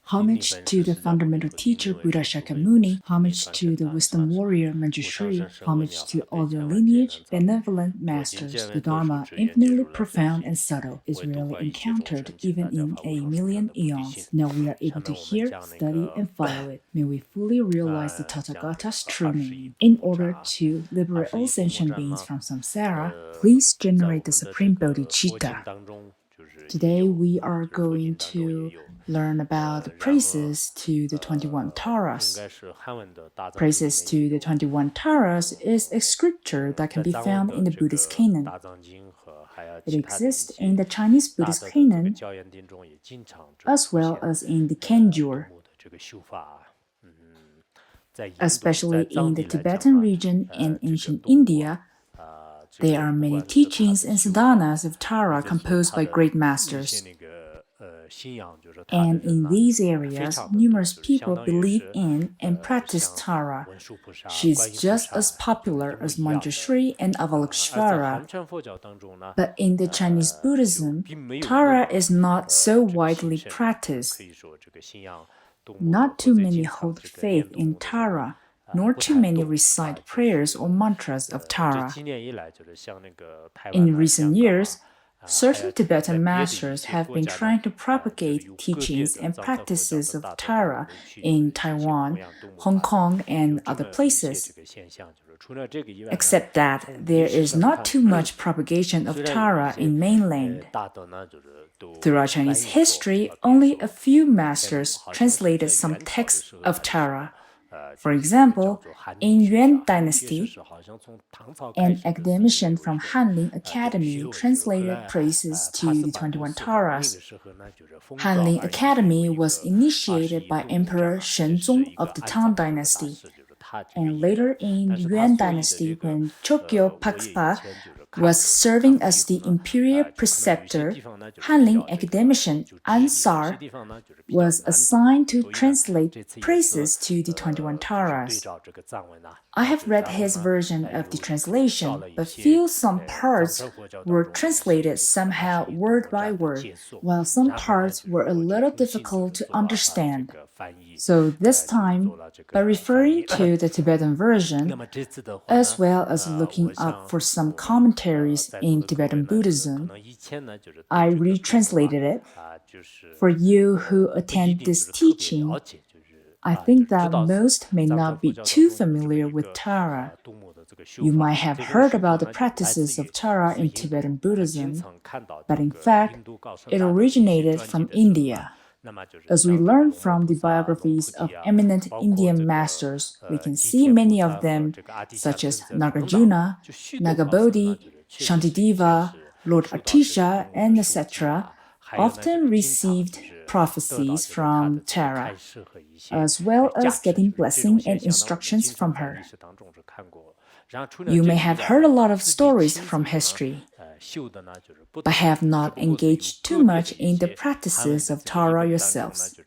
Homage to the fundamental teacher Buddha Shakyamuni, homage to the wisdom warrior Manjushri, homage to all their lineage, benevolent masters. The Dharma, infinitely profound and subtle, is rarely encountered even in a million eons. Now we are able to hear, study, and follow it. May we fully realize the Tathagata's true name. In order to liberate all sentient beings from samsara, please generate the supreme bodhicitta. Today we are going to learn about the praises to the 21 Taras. Praises to the 21 Taras is a scripture that can be found in the Buddhist canon. It exists in the Chinese Buddhist canon as well as in the Kanjur. Especially in the Tibetan region and ancient India, there are many teachings and sadhanas of Tara composed by great masters. And in these areas, numerous people believe in and practice Tara. She is just as popular as Manjushri and Avalokiteshvara. But in the Chinese Buddhism, Tara is not so widely practiced. Not too many hold faith in Tara, nor too many recite prayers or mantras of Tara. In recent years, certain Tibetan masters have been trying to propagate teachings and practices of Tara in Taiwan, Hong Kong, and other places. Except that there is not too much propagation of Tara in mainland. Throughout Chinese history, only a few masters translated some texts of Tara. For example, in Yuan Dynasty, an academician from Hanling Academy translated praises to the 21 Taras. Hanling Academy was initiated by Emperor Shenzong of the Tang Dynasty, and later in Yuan Dynasty when Chokyo Pakspa was serving as the imperial preceptor, Hanling academician Ansar was assigned to translate praises to the 21 Taras. I have read his version of the translation, but feel some parts were translated somehow word by word, while some parts were a little difficult to understand. So this time, by referring to the Tibetan version, as well as looking up for some commentaries in Tibetan Buddhism, I retranslated it. For you who attend this teaching, I think that most may not be too familiar with Tara. You might have heard about the practices of Tara in Tibetan Buddhism, but in fact, it originated from India. As we learn from the biographies of eminent Indian masters, we can see many of them, such as Nagarjuna, Nagabodhi, Shantideva, Lord Atisha, and etc., often received prophecies from Tara, as well as getting blessing and instructions from her. You may have heard a lot of stories from history, but have not engaged too much in the practices of Tara yourselves.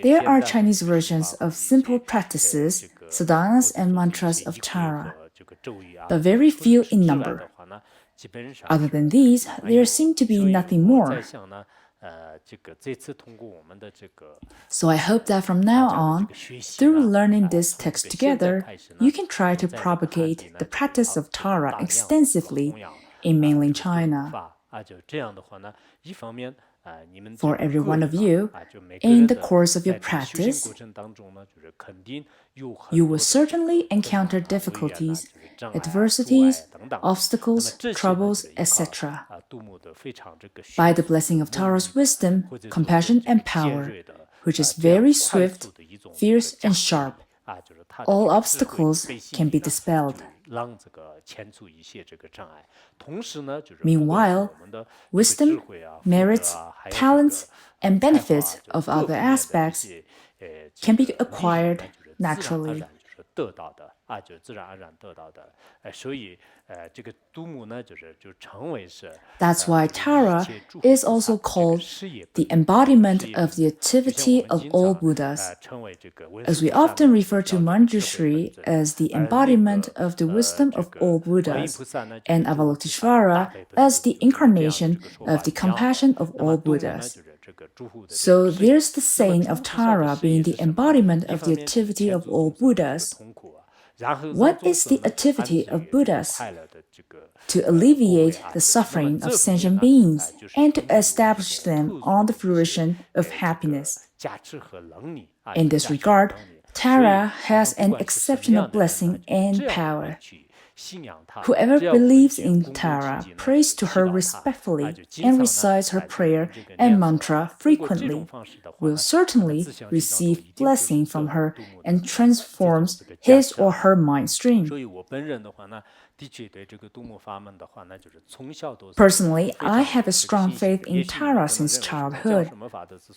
There are Chinese versions of simple practices, sadhanas and mantras of Tara, but very few in number. Other than these, there seem to be nothing more. So I hope that from now on, through learning this text together, you can try to propagate the practice of Tara extensively in mainland China. For every one of you, in the course of your practice, you will certainly encounter difficulties, adversities, obstacles, troubles, etc. By the blessing of Tara's wisdom, compassion, and power, which is very swift, fierce, and sharp, all obstacles can be dispelled. Meanwhile, wisdom, merits, talents, and benefits of other aspects can be acquired naturally. That's why Tara is also called the embodiment of the activity of all Buddhas, as we often refer to Manjushri as the embodiment of the wisdom of all Buddhas, and Avalokiteshvara as the incarnation of the compassion of all Buddhas. So there's the saying of Tara being the embodiment of the activity of all Buddhas. What is the activity of Buddhas? To alleviate the suffering of sentient beings and to establish them on the fruition of happiness. In this regard, Tara has an exceptional blessing and power. Whoever believes in Tara prays to her respectfully and recites her prayer and mantra frequently will certainly receive blessing from her and transforms his or her mind stream. Personally, I have a strong faith in Tara since childhood.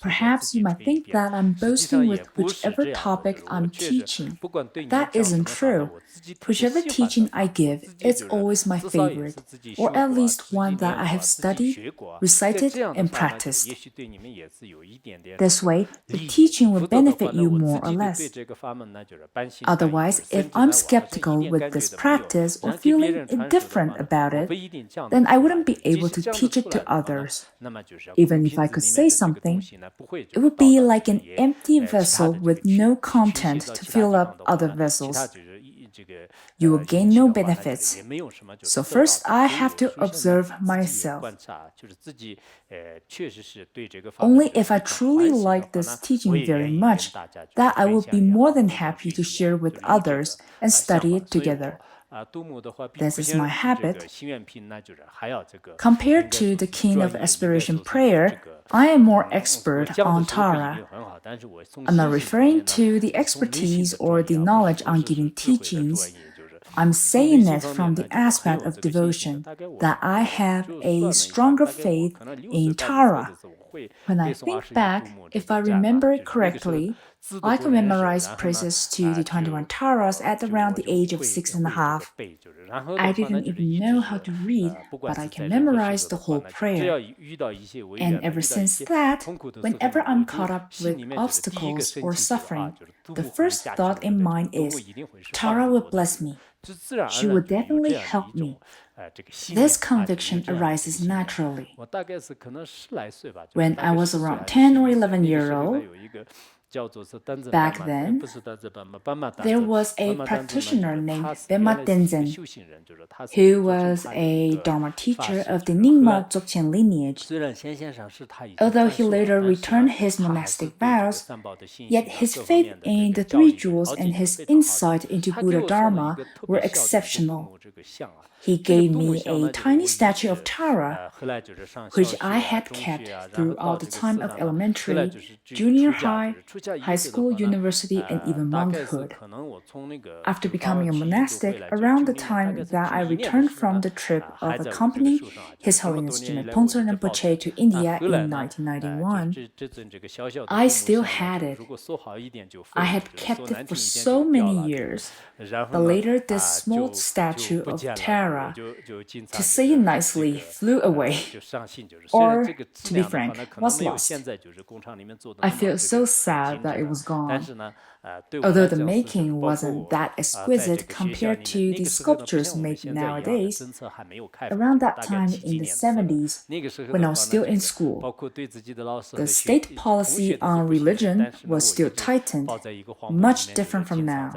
Perhaps you might think that I'm boasting with whichever topic I'm teaching. That isn't true. Whichever teaching I give, it's always my favorite, or at least one that I have studied, recited, and practiced. This way, the teaching will benefit you more or less. Otherwise, if I'm skeptical with this practice or feeling indifferent about it, then I wouldn't be able to teach it to others. Even if I could say something, it would be like an empty vessel with no content to fill up other vessels. You will gain no benefits. So first, I have to observe myself. Only if I truly like this teaching very much, that I will be more than happy to share with others and study it together. This is my habit. Compared to the king of aspiration prayer, I am more expert on Tara. I'm not referring to the expertise or the knowledge on giving teachings. I'm saying it from the aspect of devotion, that I have a stronger faith in Tara. When I think back, if I remember it correctly, I could memorize praises to the 21 Taras at around the age of 6.5. I didn't even know how to read, but I can memorize the whole prayer. And ever since that, whenever I'm caught up with obstacles or suffering, the first thought in mind is, Tara will bless me. She will definitely help me. This conviction arises naturally. When I was around 10 or 11 years old, back then, there was a practitioner named Pema Tenzin, who was a Dharma teacher of the Nyingma Dzogchen lineage. Although he later returned his monastic vows, yet his faith in the three jewels and his insight into Buddha Dharma were exceptional. He gave me a tiny statue of Tara, which I had kept throughout the time of elementary, junior high, high school, university, and even monkhood. After becoming a monastic, around the time that I returned from the trip of accompanying His Holiness Jigme Pongso Rinpoche to India in 1991, I still had it. I had kept it for so many years. But later, this small statue of Tara, to say it nicely, flew away. Or, to be frank, was lost. I feel so sad that it was gone. Although the making wasn't that exquisite compared to the sculptures made nowadays, around that time in the 70s, when I was still in school, the state policy on religion was still tightened, much different from now.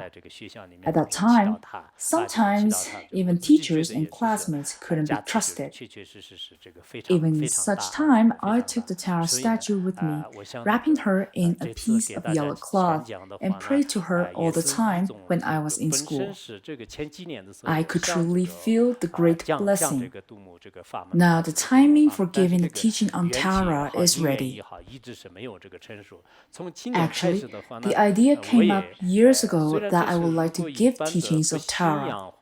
At that time, sometimes even teachers and classmates couldn't be trusted. Even in such time, I took the Tara statue with me, wrapping her in a piece of yellow cloth, and prayed to her all the time when I was in school. I could truly feel the great blessing. Now the timing for giving the teaching on Tara is ready. Actually, the idea came up years ago that I would like to give teachings of Tara,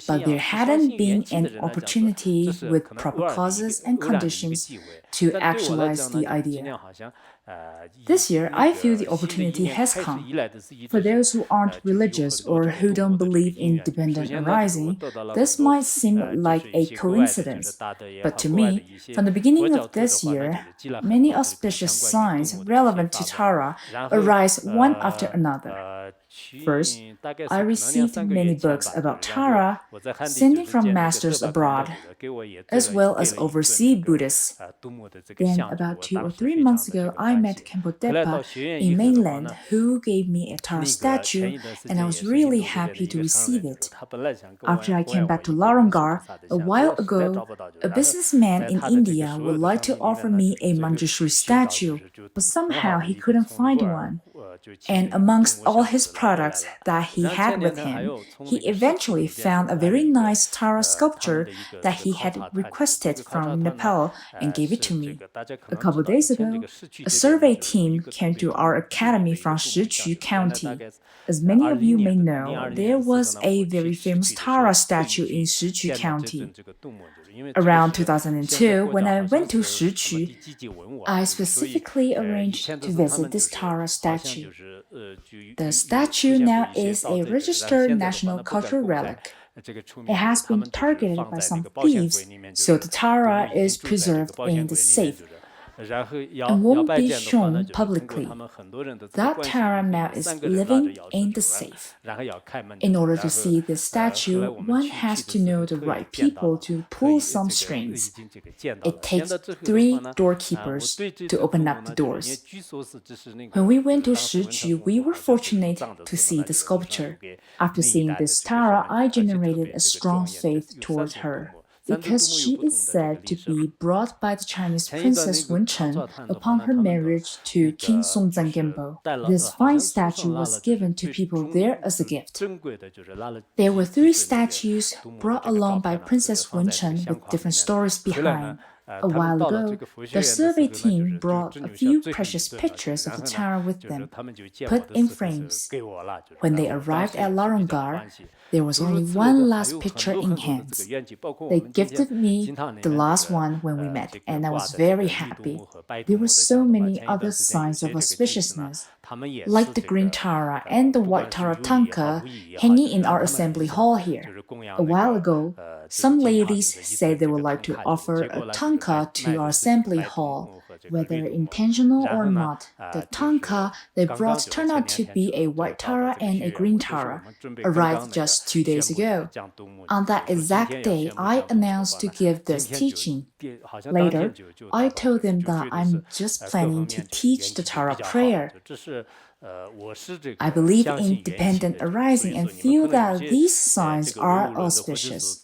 but there hadn't been an opportunity with proper causes and conditions to actualize the idea. This year, I feel the opportunity has come. For those who aren't religious or who don't believe in dependent arising, this might seem like a coincidence. But to me, from the beginning of this year, many auspicious signs relevant to Tara arise one after another. First, I received many books about Tara, sending from masters abroad, as well as overseas Buddhists. Then, about 2 or 3 months ago, I met Khenpo in mainland, who gave me a Tara statue, and I was really happy to receive it. After I came back to Larangar a while ago, a businessman in India would like to offer me a Manjushri statue, but somehow he couldn't find one. And amongst all his products that he had with him, he eventually found a very nice Tara sculpture that he had requested from Nepal and gave it to me. A couple days ago, a survey team came to our academy from Shiqu County. As many of you may know, there was a very famous Tara statue in Shiqu County. Around 2002, when I went to Shiqu, I specifically arranged to visit this Tara statue. The statue now is a registered national cultural relic. It has been targeted by some thieves, so the Tara is preserved in the safe and won't be shown publicly. That Tara now is living in the safe. In order to see this statue, one has to know the right people to pull some strings. It takes 3 doorkeepers to open up the doors. When we went to Shiqu, we were fortunate to see the sculpture. After seeing this Tara, I generated a strong faith towards her, because she is said to be brought by the Chinese Princess Wenchen upon her marriage to King Songzhan Genpo. This fine statue was given to people there as a gift. There were 3 statues brought along by Princess Wenchen with different stories behind. A while ago, the survey team brought a few precious pictures of the Tara with them, put in frames. When they arrived at Larangar, there was only one last picture in hands. They gifted me the last one when we met, and I was very happy. There were so many other signs of auspiciousness, like the green Tara and the white Tara tanka hanging in our assembly hall here. A while ago, some ladies said they would like to offer a tanka to our assembly hall. Whether intentional or not, the tanka they brought turned out to be a white Tara and a green Tara, arrived just 2 days ago. On that exact day, I announced to give this teaching. Later, I told them that I'm just planning to teach the Tara prayer. I believe in dependent arising and feel that these signs are auspicious.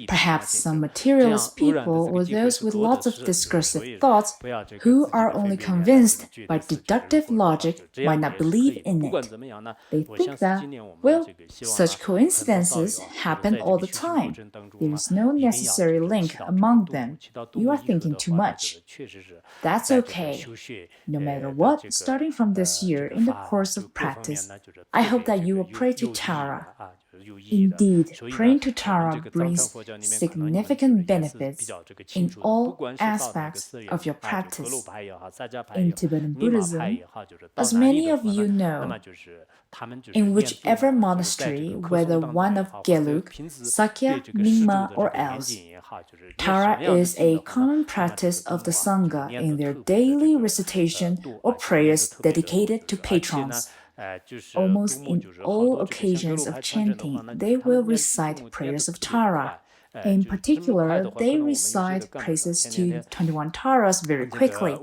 Perhaps some materialist people or those with lots of discursive thoughts who are only convinced by deductive logic might not believe in it. They think that, well, such coincidences happen all the time. There is no necessary link among them. You are thinking too much. That's okay. No matter what, starting from this year in the course of practice, I hope that you will pray to Tara. Indeed, praying to Tara brings significant benefits in all aspects of your practice. In Tibetan Buddhism, as many of you know, in whichever monastery, whether one of Gelug, Sakya, Nyingma, or else, Tara is a common practice of the Sangha in their daily recitation or prayers dedicated to patrons. Almost in all occasions of chanting, they will recite prayers of Tara. In particular, they recite praises to 21 Taras very quickly,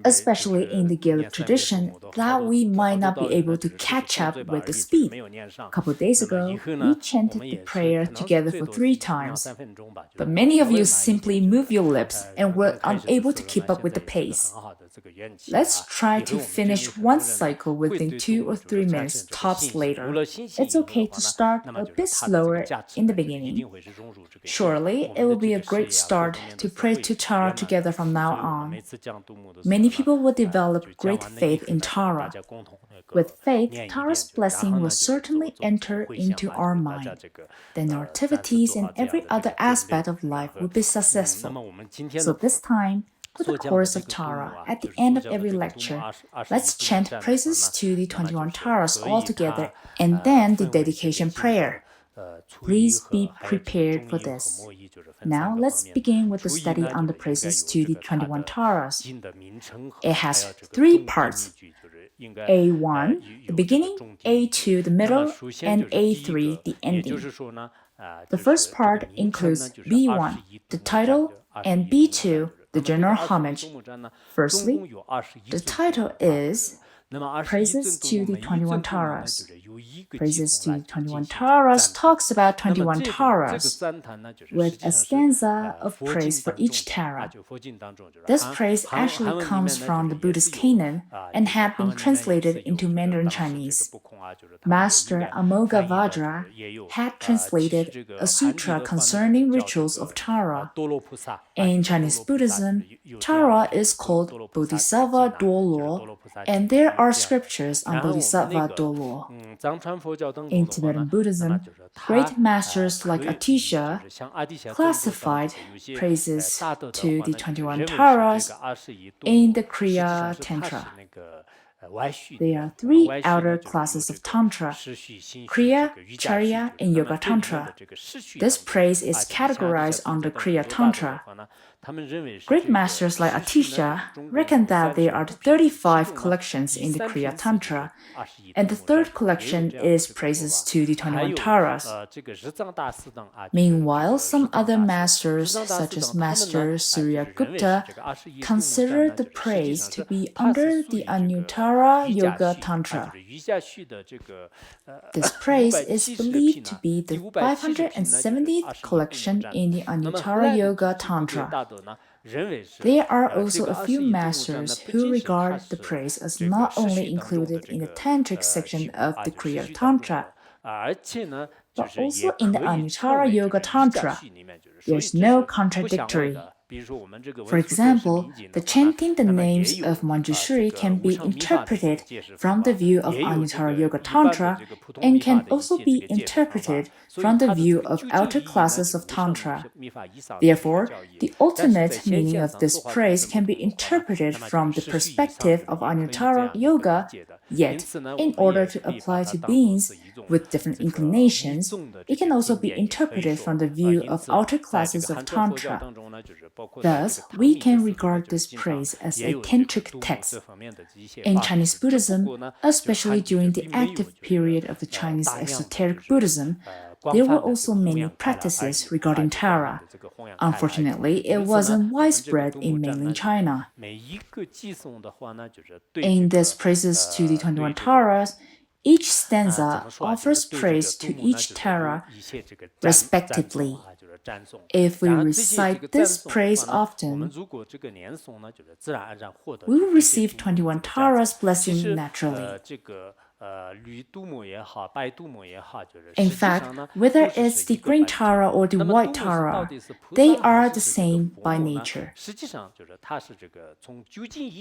especially in the Gelug tradition, that we might not be able to catch up with the speed. A couple of days ago, we chanted the prayer together for 3 times, but many of you simply move your lips and were unable to keep up with the pace. Let's try to finish one cycle within 2 or 3 minutes tops later. It's okay to start a bit slower in the beginning. Surely, it will be a great start to pray to Tara together from now on. Many people will develop great faith in Tara. With faith, Tara's blessing will certainly enter into our mind. Then our activities and every other aspect of life will be successful. So this time, for the course of Tara, at the end of every lecture, let's chant praises to the 21 Taras all together and then the dedication prayer. Please be prepared for this. Now let's begin with the study on the praises to the 21 Taras. It has 3 parts. A1, the beginning, A2, the middle, and A3, the ending. The first part includes B1, the title, and B2, the general homage. Firstly, the title is Praises to the 21 Taras. Praises to the 21 Taras talks about 21 Taras, with a stanza of praise for each Tara. This praise actually comes from the Buddhist canon and had been translated into Mandarin Chinese. Master Amoghavajra had translated a sutra concerning rituals of Tara. In Chinese Buddhism, Tara is called Bodhisattva Duoluo, and there are scriptures on Bodhisattva Duoluo. In Tibetan Buddhism, great masters like Atisha classified praises to the 21 Taras in the Kriya Tantra. There are three outer classes of Tantra: Kriya, Charya, and Yoga Tantra. This praise is categorized under Kriya Tantra. Great masters like Atisha reckon that there are 35 collections in the Kriya Tantra, and the third collection is praises to the 21 Taras. Meanwhile, some other masters, such as Master Suryagupta, consider the praise to be under the Anuttara Yoga Tantra. This praise is believed to be the 570th collection in the Anuttara Yoga Tantra. There are also a few masters who regard the praise as not only included in the tantric section of the Kriya Tantra, but also in the Anuttara Yoga Tantra. There is no contradictory. For example, the chanting the names of Manjushri can be interpreted from the view of Anuttara Yoga Tantra and can also be interpreted from the view of outer classes of Tantra. Therefore, the ultimate meaning of this praise can be interpreted from the perspective of Anuttara Yoga, yet, in order to apply to beings with different inclinations, it can also be interpreted from the view of outer classes of Tantra. Thus, we can regard this praise as a tantric text. In Chinese Buddhism, especially during the active period of the Chinese esoteric Buddhism, there were also many practices regarding Tara. Unfortunately, it wasn't widespread in mainland China. In this praises to the 21 Taras, each stanza offers praise to each Tara respectively. If we recite this praise often, we will receive 21 Taras blessing naturally. In fact, whether it's the green Tara or the white Tara, they are the same by nature.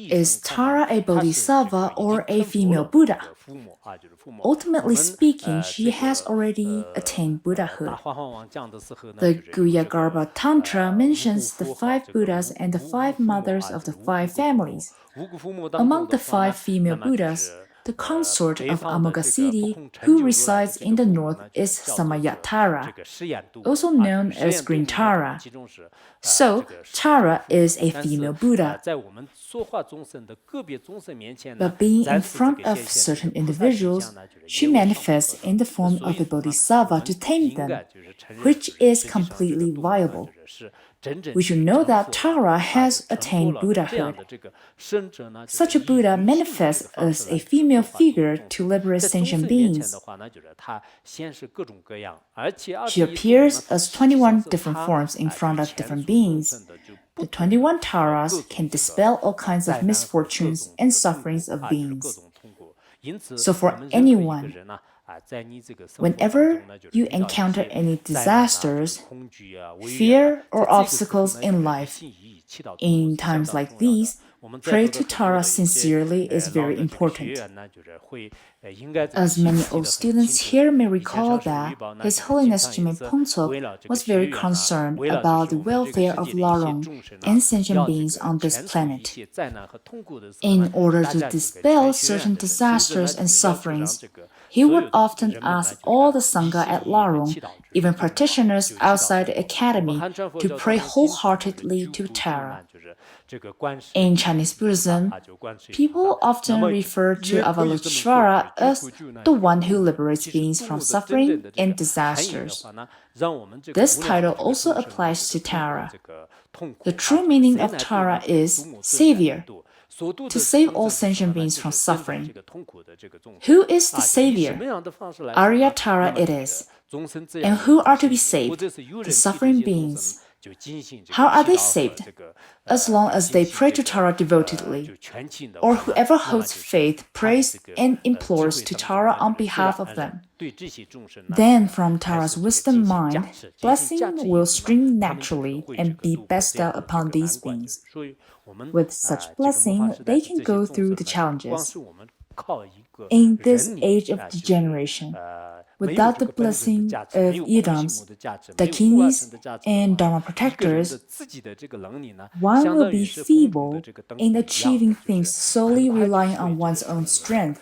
Is Tara a bodhisattva or a female Buddha? Ultimately speaking, she has already attained Buddhahood. The Guhyagarbha Tantra mentions the 5 Buddhas and the 5 mothers of the 5 families. Among the 5 female Buddhas, the consort of Amoghasiddhi, who resides in the north, is Samayatara, also known as Green Tara. So, Tara is a female Buddha. But being in front of certain individuals, she manifests in the form of a bodhisattva to tame them, which is completely viable. We should know that Tara has attained Buddhahood. Such a Buddha manifests as a female figure to liberate sentient beings. She appears as 21 different forms in front of different beings. The 21 Taras can dispel all kinds of misfortunes and sufferings of beings. So for anyone, whenever you encounter any disasters, fear, or obstacles in life, in times like these, pray to Tara sincerely is very important. As many old students here may recall that His Holiness Jime Pongtsok was very concerned about the welfare of Larong and sentient beings on this planet. In order to dispel certain disasters and sufferings, he would often ask all the Sangha at Larong even practitioners outside the academy, to pray wholeheartedly to Tara. In Chinese Buddhism, people often refer to Avalokiteshvara as the one who liberates beings from suffering and disasters. This title also applies to Tara. The true meaning of Tara is savior, to save all sentient beings from suffering. Who is the savior? Arya Tara it is. And who are to be saved? The suffering beings. How are they saved? As long as they pray to Tara devotedly, or whoever holds faith prays and implores to Tara on behalf of them. Then from Tara's wisdom mind, blessing will stream naturally and be bestowed upon these beings. With such blessing, they can go through the challenges. In this age of degeneration, without the blessing of Idams, Dakinis, and Dharma protectors, one will be feeble in achieving things solely relying on one's own strength,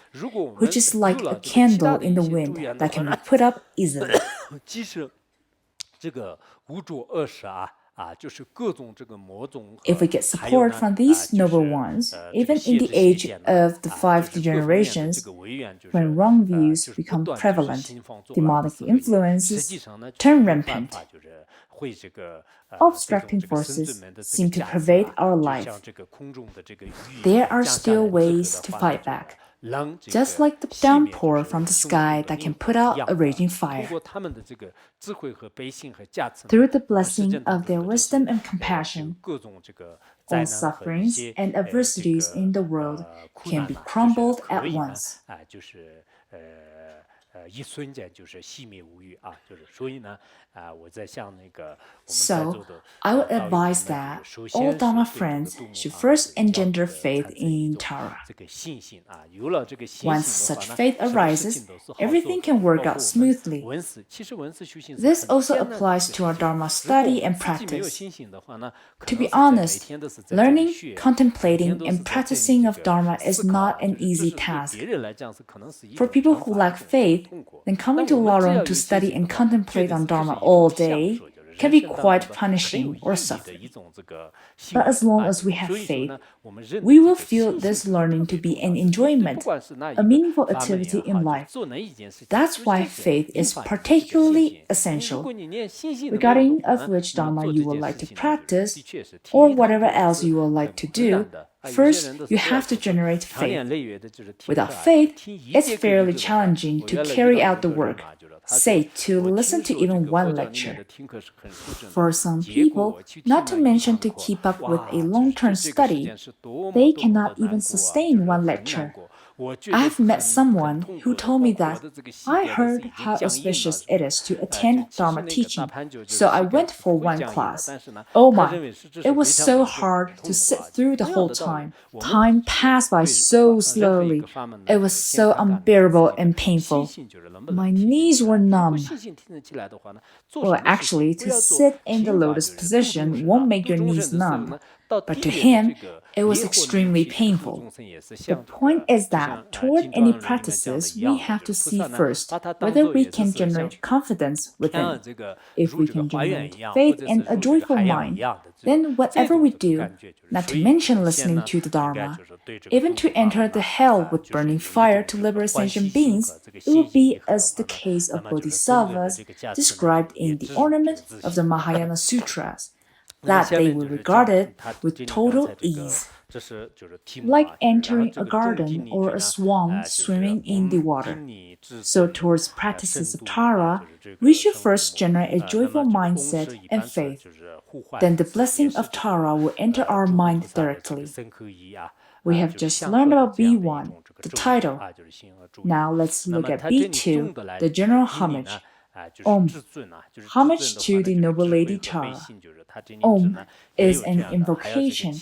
which is like a candle in the wind that can be put up easily. If we get support from these noble ones, even in the age of the 5 degenerations, when wrong views become prevalent, demonic influences turn rampant, obstructing forces seem to pervade our life. There are still ways to fight back, just like the downpour from the sky that can put out a raging fire. Through the blessing of their wisdom and compassion, all sufferings and adversities in the world can be crumbled at once. So, I would advise that all Dharma friends should first engender faith in Tara. Once such faith arises, everything can work out smoothly. This also applies to our Dharma study and practice. To be honest, learning, contemplating, and practicing of Dharma is not an easy task. For people who lack faith, then coming to Larong to study and contemplate on Dharma all day can be quite punishing or suffering. But as long as we have faith, we will feel this learning to be an enjoyment, a meaningful activity in life. That's why faith is particularly essential. Regarding of which Dharma you would like to practice, or whatever else you would like to do, first, you have to generate faith. Without faith, it's fairly challenging to carry out the work, say, to listen to even one lecture. For some people, not to mention to keep up with a long-term study, they cannot even sustain one lecture. I've met someone who told me that I heard how auspicious it is to attend Dharma teaching, so I went for one class. Oh my, it was so hard to sit through the whole time. Time passed by so slowly. It was so unbearable and painful. My knees were numb. Well, actually, to sit in the lotus position won't make your knees numb. But to him, it was extremely painful. The point is that toward any practices, we have to see first whether we can generate confidence within. If we can generate faith and a joyful mind, then whatever we do, not to mention listening to the Dharma, even to enter the hell with burning fire to liberate sentient beings, it will be as the case of Bodhisattvas described in the ornament of the Mahayana Sutras, that they will regard it with total ease. Like entering a garden or a swan swimming in the water. So towards practices of Tara, we should first generate a joyful mindset and faith. Then the blessing of Tara will enter our mind directly. We have just learned about B1, the title. Now let's look at B2, the general homage. Om. Homage to the noble lady Tara. Om is an invocation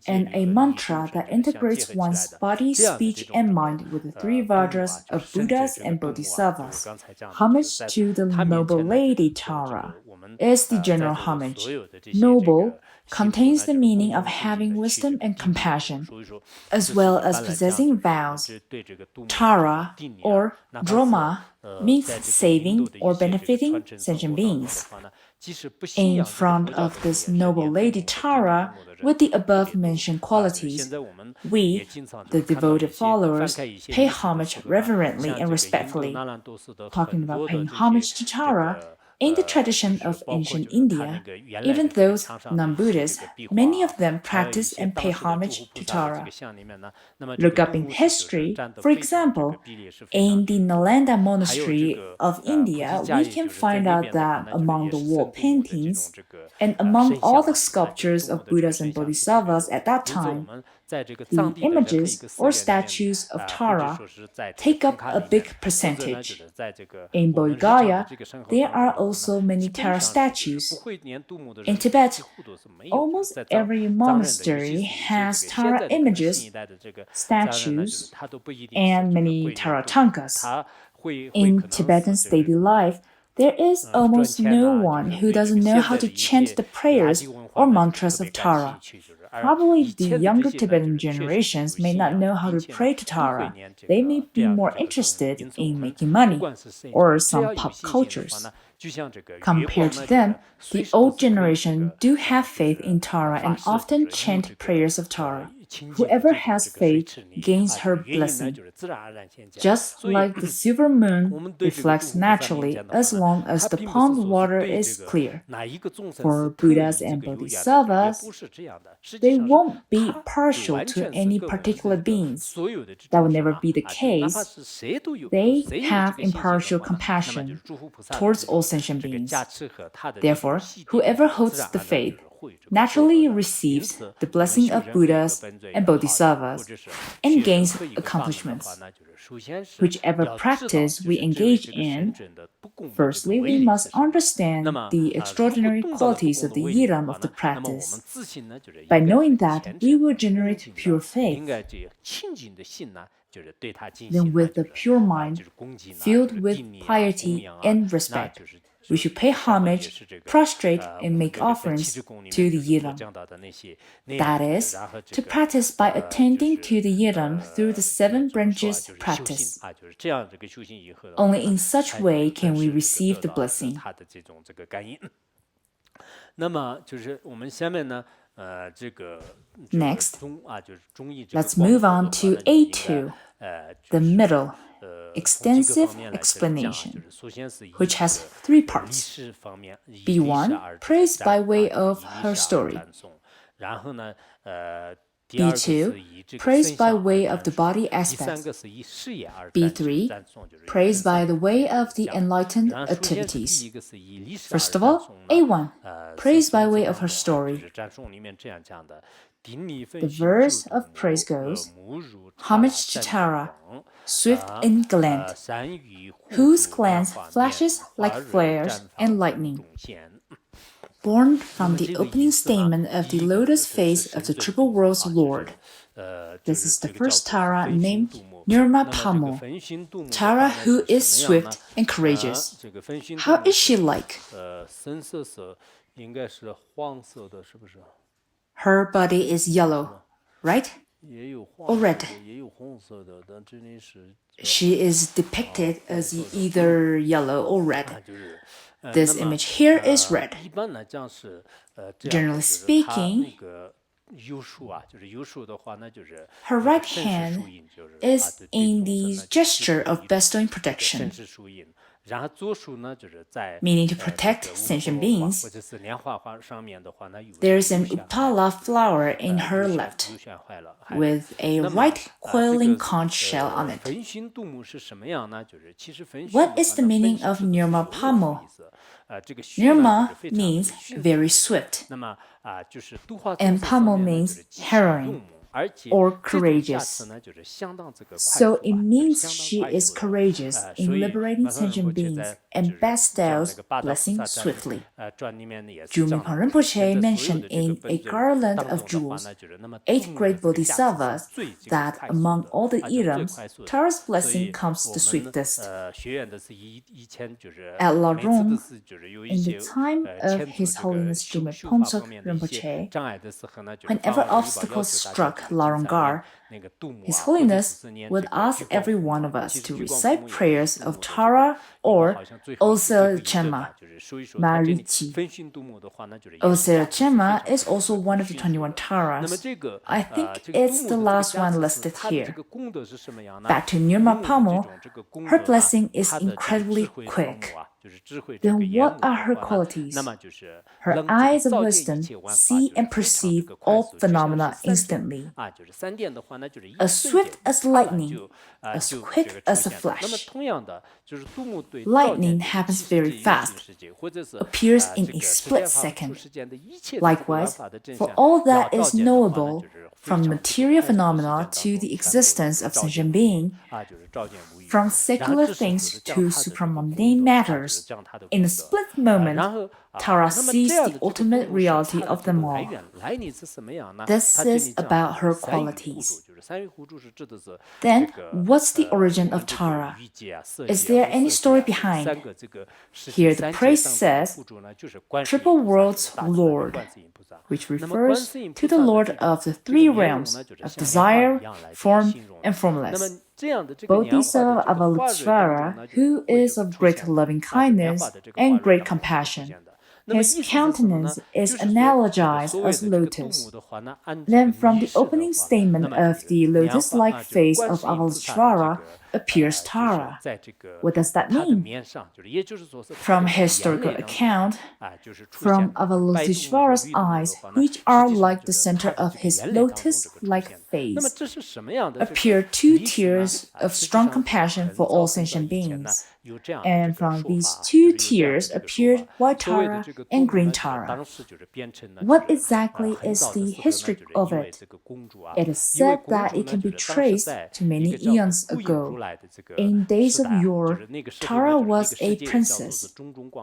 and a mantra that integrates one's body, speech, and mind with the 3 Vajras of Buddhas and Bodhisattvas. Homage to the noble lady Tara. is the general homage. Noble contains the meaning of having wisdom and compassion, as well as possessing vows. Tara or Droma means saving or benefiting sentient beings. In front of this noble lady Tara, with the above-mentioned qualities, we, the devoted followers, pay homage reverently and respectfully. Talking about paying homage to Tara, in the tradition of ancient India, even those non-Buddhists, many of them practice and pay homage to Tara. Look up in history, for example, in the Nalanda monastery of India, we can find out that among the wall paintings and among all the sculptures of Buddhas and Bodhisattvas at that time, the images or statues of Tara take up a big percentage. In Bodh Gaya, there are also many Tara statues. In Tibet, almost every monastery has Tara images, statues, and many Tara tankas. In Tibetan daily life, there is almost no one who doesn't know how to chant the prayers or mantras of Tara. Probably the younger Tibetan generations may not know how to pray to Tara. They may be more interested in making money or some pop cultures. Compared to them, the old generation do have faith in Tara and often chant prayers of Tara. Whoever has faith gains her blessing. Just like the silver moon reflects naturally as long as the pond water is clear. For Buddhas and Bodhisattvas, they won't be partial to any particular beings. That will never be the case. They have impartial compassion towards all sentient beings. Therefore, whoever holds the faith naturally receives the blessing of Buddhas and Bodhisattvas and gains accomplishments. Whichever practice we engage in, firstly, we must understand the extraordinary qualities of the yiram of the practice. By knowing that, we will generate pure faith. Then with a pure mind, filled with piety and respect, we should pay homage, prostrate, and make offerings to the yiram. That is, to practice by attending to the yiram through the 7 branches practice. Only in such way can we receive the blessing. Next, let's move on to A2, the middle, extensive explanation, which has 3 parts. B1, praise by way of her story. B2, praise by way of the body aspect. B3, praise by the way of the enlightened activities. First of all, A1, praise by way of her story. The verse of praise goes, homage to Tara, swift in glance, whose glance flashes like flares and lightning. Born from the opening statement of the lotus face of the Triple World's Lord. This is the first Tara named Nirma Pamo, Tara who is swift and courageous. How is she like? Her body is yellow, right? Or red. She is depicted as either yellow or red. This image here is red. Generally speaking, her right hand is in the gesture of bestowing protection, meaning to protect sentient beings. There is an upala flower in her left, with a white coiling conch shell on it. What is the meaning of Nirma Pamo? Nirma means very swift, and Pamo means heroine. or courageous. So it means she is courageous in liberating sentient beings and bestows blessing swiftly. Jumipan Rinpoche mentioned in A Garland of Jewels 8 great bodhisattvas that among all the Irams, Tara's blessing comes the swiftest. At Larong, in the time of His Holiness Jume Pomsok Rinpoche, whenever obstacles struck Larongar, His Holiness would ask every one of us to recite prayers of Tara or Oser Chema, Marichi. Oser Chema is also one of the 21 Taras. I think it's the last one listed here. Back to Nirma Pamo, her blessing is incredibly quick. Then what are her qualities? Her eyes of wisdom see and perceive all phenomena instantly. As swift as lightning, as quick as a flash. Lightning happens very fast, appears in a split second. Likewise, for all that is knowable, from material phenomena to the existence of sentient being, from secular things to supramundane matters, in a split moment, Tara sees the ultimate reality of them all. This is about her qualities. Then, what's the origin of Tara? Is there any story behind? Here the praise says, Triple World's Lord, which refers to the Lord of the 3 realms of desire, form, and formless. Bodhisattva Avalokiteshvara, who is of great loving-kindness and great compassion. His countenance is analogized as lotus. Then from the opening statement of the lotus-like face of Avalokiteshvara appears Tara. What does that mean? From historical account, from Avalokiteshvara's eyes, which are like the center of his lotus-like face, appear 2 tears of strong compassion for all sentient beings. And from these 2 tears appeared white Tara and green Tara. What exactly is the history of it? It is said that it can be traced to many eons ago. In days of yore, Tara was a princess.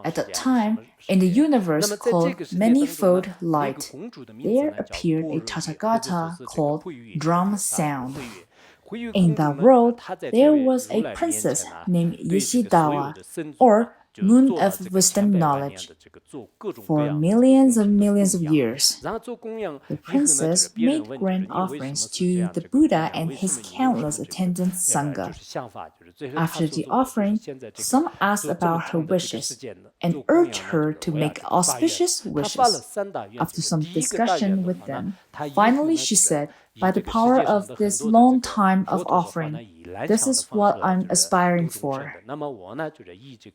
At that time, in the universe called Manifold Light, there appeared a Tathagata called Drum Sound. In that world, there was a princess named Yeshidawa, or Moon of Wisdom Knowledge. For millions of years, the princess made grand offerings to the Buddha and his countless attendant Sangha. After the offering, some asked about her wishes and urged her to make auspicious wishes. After some discussion with them, finally she said, by the power of this long time of offering, this is what I'm aspiring for.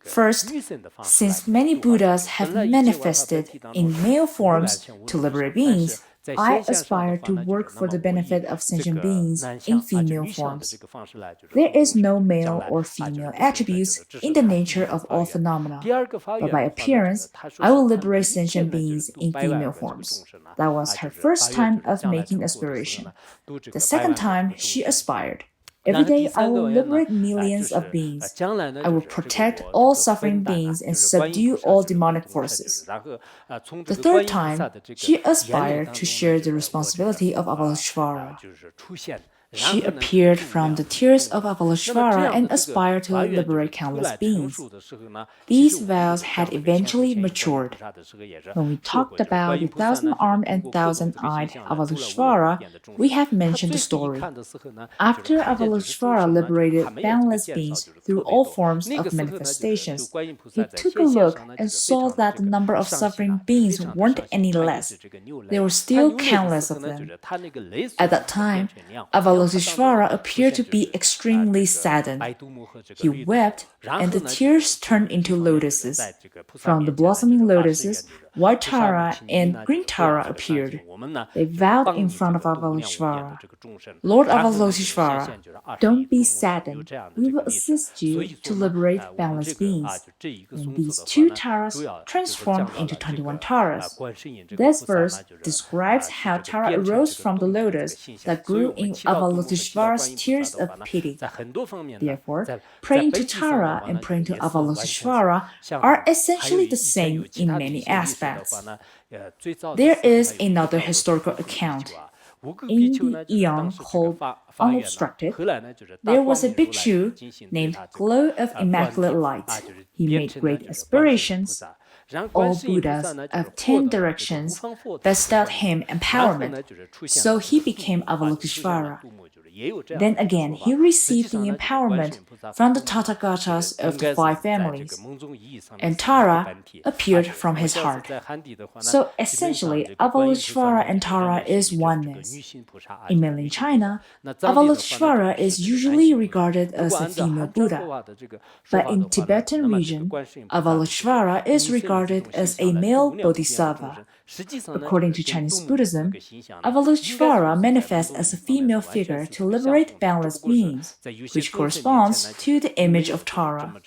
First, since many Buddhas have manifested in male forms to liberate beings, I aspire to work for the benefit of sentient beings in female forms. There is no male or female attributes in the nature of all phenomena, but by appearance, I will liberate sentient beings in female forms. That was her first time of making aspiration. The second time, she aspired. Every day I will liberate millions of beings. I will protect all suffering beings and subdue all demonic forces. The third time, she aspired to share the responsibility of Avalokiteshvara. She appeared from the tears of Avalokiteshvara and aspired to liberate countless beings. These vows had eventually matured. When we talked about the 1,000-armed and 1,000-eyed Avalokiteshvara, we have mentioned the story. After Avalokiteshvara liberated boundless beings through all forms of manifestations, he took a look and saw that the number of suffering beings weren't any less. There were still countless of them. At that time, Avalokiteshvara appeared to be extremely saddened. He wept, and the tears turned into lotuses. From the blossoming lotuses, White Tara and Green Tara appeared. They vowed in front of Avalokiteshvara, Lord Avalokiteshvara, don't be saddened. We will assist you to liberate boundless beings. And these two Taras transformed into 21 Taras. This verse describes how Tara arose from the lotus that grew in Avalokiteshvara's tears of pity. Therefore, praying to Tara and praying to Avalokiteshvara are essentially the same in many aspects. There is another historical account. In the eon called Unobstructed, there was a bhikshu named Glow of Immaculate Light. He made great aspirations. All Buddhas of 10 directions bestowed him empowerment, so he became Avalokiteshvara. Then again, he received the empowerment from the Tathagatas of the 5 families, and Tara appeared from his heart. So essentially, Avalokiteshvara and Tara is oneness. In mainland China, Avalokiteshvara is usually regarded as a female Buddha, but in Tibetan region, Avalokiteshvara is regarded as a male bodhisattva. According to Chinese Buddhism, Avalokiteshvara manifests as a female figure to liberate boundless beings, which corresponds to the image of Tara.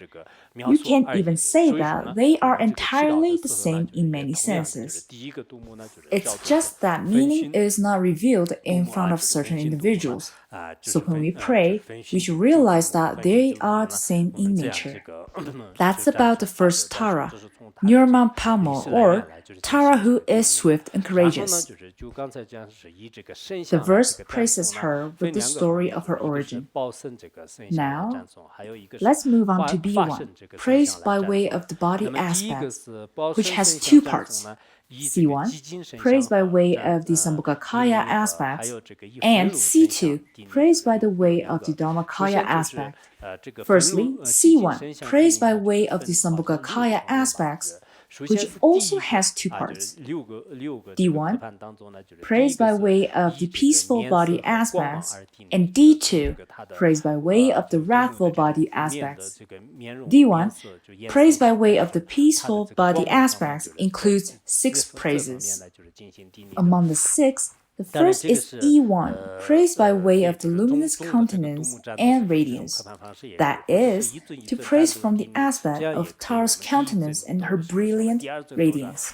You can even say that they are entirely the same in many senses. It's just that meaning is not revealed in front of certain individuals. So when we pray, we should realize that they are the same in nature. That's about the first Tara, Nirma Pamo, or Tara who is swift and courageous. The verse praises her with the story of her origin. Now, let's move on to B1, praise by way of the body aspect, which has 2 parts. C1, praise by way of the Sambhogakaya aspects, and C2, praise by the way of the Dharmakaya aspect. Firstly, C1, praise by way of the Sambhogakaya aspects, which also has 2 parts. D1, praise by way of the peaceful body aspects, and D2, praise by way of the wrathful body aspects. D1, praise by way of the peaceful body aspects includes 6 praises. Among the 6, the first is E1, praise by way of the luminous countenance and radiance. That is, to praise from the aspect of Tara's countenance and her brilliant radiance.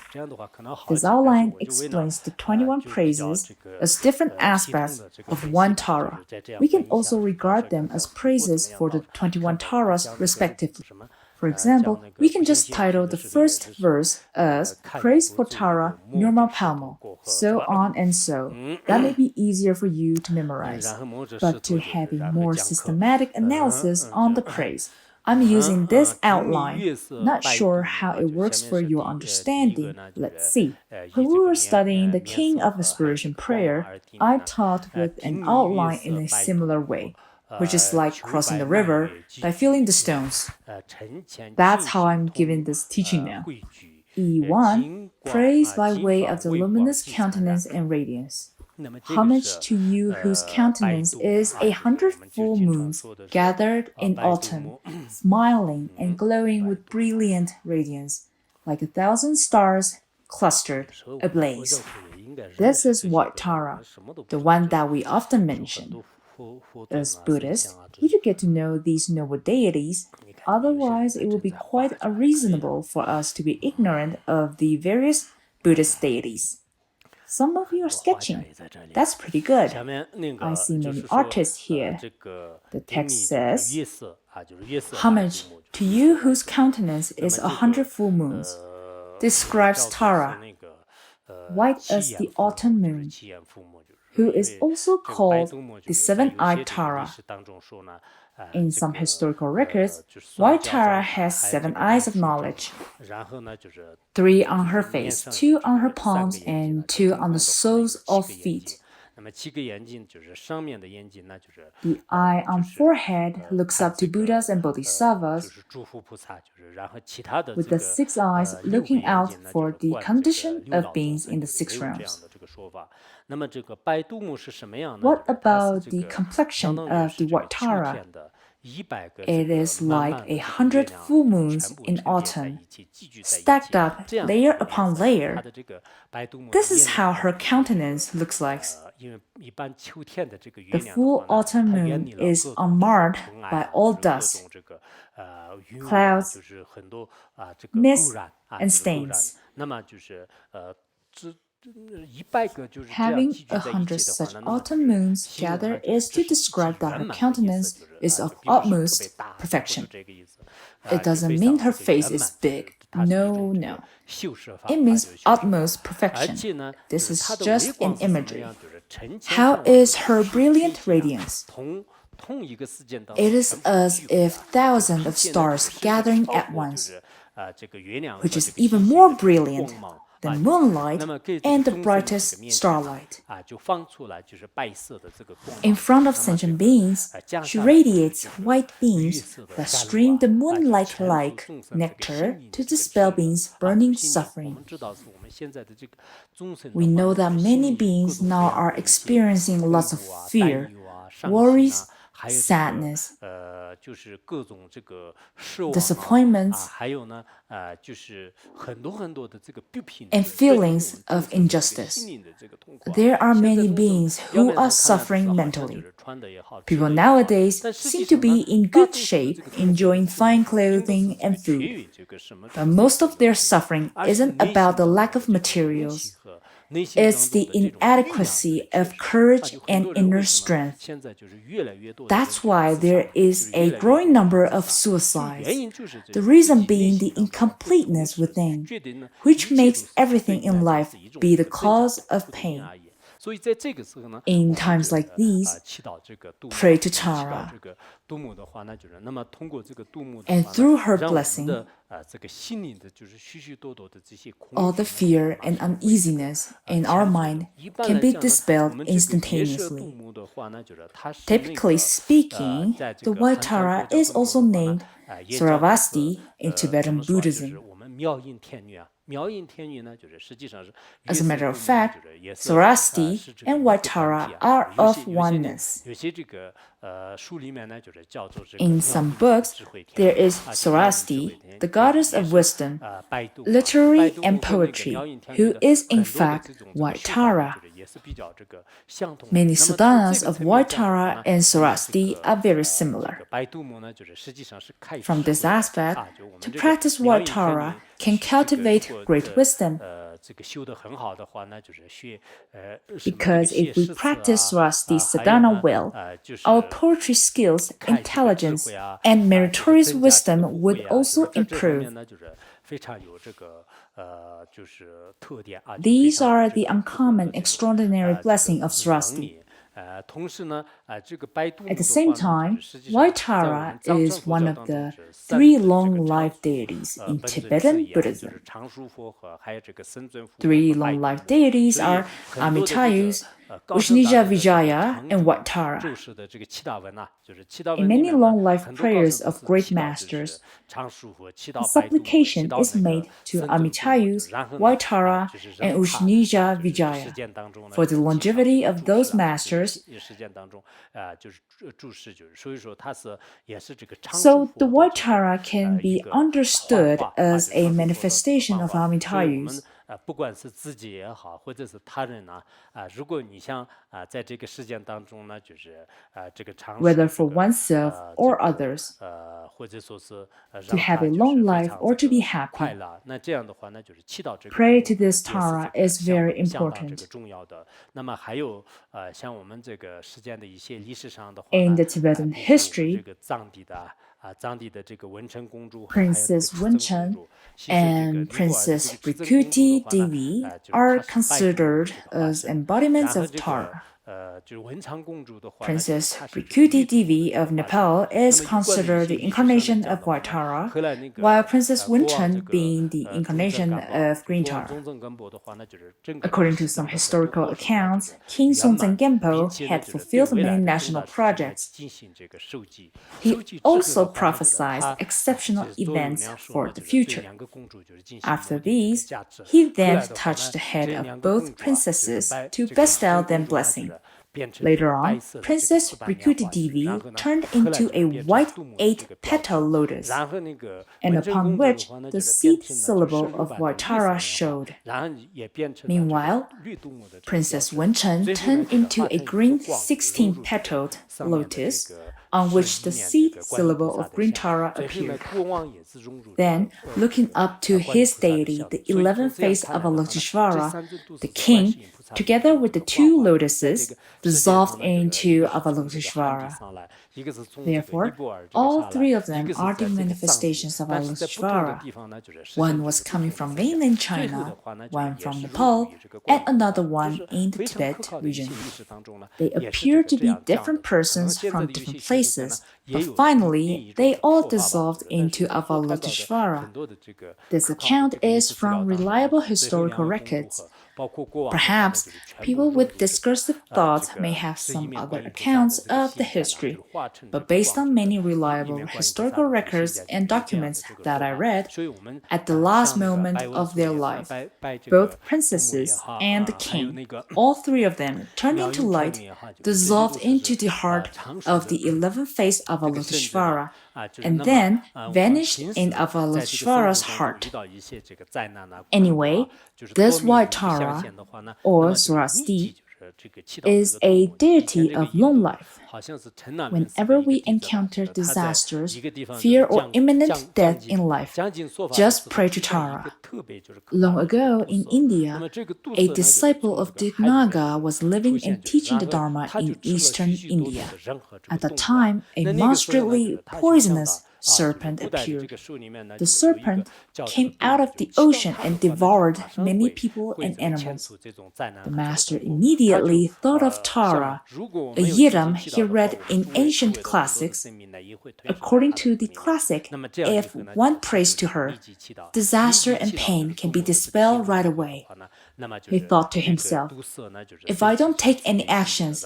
This outline explains the 21 praises as different aspects of one Tara. We can also regard them as praises for the 21 Taras respectively. For example, we can just title the first verse as Praise for Tara Nirma Pamo, so on and so. That may be easier for you to memorize. But to have a more systematic analysis on the praise, I'm using this outline. Not sure how it works for your understanding. Let's see. When we were studying the King of Aspiration prayer, I taught with an outline in a similar way, which is like crossing the river by feeling the stones. That's how I'm giving this teaching now. E1, praise by way of the luminous countenance and radiance. Homage to you whose countenance is 100 full moons gathered in autumn, smiling and glowing with brilliant radiance, like 1,000 stars clustered ablaze. This is White Tara, the one that we often mention. As Buddhists, we should get to know these noble deities, otherwise it would be quite unreasonable for us to be ignorant of the various Buddhist deities. Some of you are sketching. That's pretty good. I see many artists here. The text says, Homage to you whose countenance is 100 full moons. Describes Tara, white as the autumn moon, who is also called the seven-eyed Tara. In some historical records, White Tara has 7 eyes of knowledge, 3 on her face, 2 on her palms, and 2 on the soles of feet. The eye on forehead looks up to Buddhas and Bodhisattvas, with the 6 eyes looking out for the condition of beings in the 6 realms. What about the complexion of the White Tara? It is like 100 full moons in autumn, stacked up layer upon layer. This is how her countenance looks like. The full autumn moon is unmarred by all dust, clouds, mist, and stains. Having 100 such autumn moons gathered is to describe that her countenance is of utmost perfection. It doesn't mean her face is big. No, no. It means utmost perfection. This is just an imagery. How is her brilliant radiance? It is as if thousands of stars gathering at once, which is even more brilliant than moonlight and the brightest starlight. In front of sentient beings, she radiates white beams that stream the moonlight-like nectar to dispel beings' burning suffering. We know that many beings now are experiencing lots of fear, worries, sadness, disappointments, and feelings of injustice. There are many beings who are suffering mentally. People nowadays seem to be in good shape, enjoying fine clothing and food. But most of their suffering isn't about the lack of materials. It's the inadequacy of courage and inner strength. That's why there is a growing number of suicides. The reason being the incompleteness within, which makes everything in life be the cause of pain. In times like these, pray to Tara, and through her blessing, all the fear and uneasiness in our mind can be dispelled instantaneously. Typically speaking, the white Tara is also named Saravasti in Tibetan Buddhism. As a matter of fact, Sarasti and white Tara are of oneness. In some books, there is Sarasti, the goddess of wisdom, literary and poetry, who is in fact white Tara. Many sadhanas of white Tara and Sarasti are very similar. From this aspect, to practice white Tara can cultivate great wisdom. Because if we practice Sarasti sadhana well, our poetry skills, intelligence, and meritorious wisdom would also improve. These are the uncommon, extraordinary blessing of Sarasti. At the same time, white Tara is one of the three long-life deities in Tibetan Buddhism. Three long-life deities are Amitayus, Ushnisha Vijaya, and White Tara. In many long-life prayers of great masters, a supplication is made to Amitayus, White Tara, and Ushnisha Vijaya for the longevity of those masters. So the white Tara can be understood as a manifestation of Amitayus. Whether for oneself or others, to have a long life or to be happy. Pray to this Tara is very important. In the Tibetan history, Princess Wenchen and Princess Rikuti Devi are considered as embodiments of Tara. Princess Rikuti Devi of Nepal is considered the incarnation of white Tara, while Princess Wenchen being the incarnation of green Tara. According to some historical accounts, King Songtsen Genpo had fulfilled many national projects. He also prophesied exceptional events for the future. After these, he then touched the head of both princesses to bestow them blessing. Later on, Princess Rikuti Devi turned into a white 8-petal lotus, and upon which the seed syllable of Vaitara showed. Meanwhile, Princess Wenchen turned into a green 16-petaled lotus, on which the seed syllable of green Tara appeared. Then, looking up to his deity, the 11th face of Avalokiteshvara, the king, together with the 2 lotuses, dissolved into Avalokiteshvara. Therefore, all 3 of them are the manifestations of Avalokiteshvara. One was coming from mainland China, one from Nepal, and another one in the Tibet region. They appear to be different persons from different places, but finally, they all dissolved into Avalokiteshvara. This account is from reliable historical records. Perhaps people with discursive thoughts may have some other accounts of the history, but based on many reliable historical records and documents that I read, at the last moment of their life, both princesses and the king, all 3 of them turned into light, dissolved into the heart of the 11th face of Avalokiteshvara, and then vanished in Avalokiteshvara's heart. Anyway, this white Tara, or Surasti, is a deity of long life. Whenever we encounter disasters, fear, or imminent death in life, just pray to Tara. Long ago in India, a disciple of Dignaga was living and teaching the Dharma in eastern India. At the time, a monstrously poisonous serpent appeared. The serpent came out of the ocean and devoured many people and animals. The master immediately thought of Tara, a Yidam he read in ancient classics. According to the classic, if one prays to her, disaster and pain can be dispelled right away. He thought to himself, if I don't take any actions,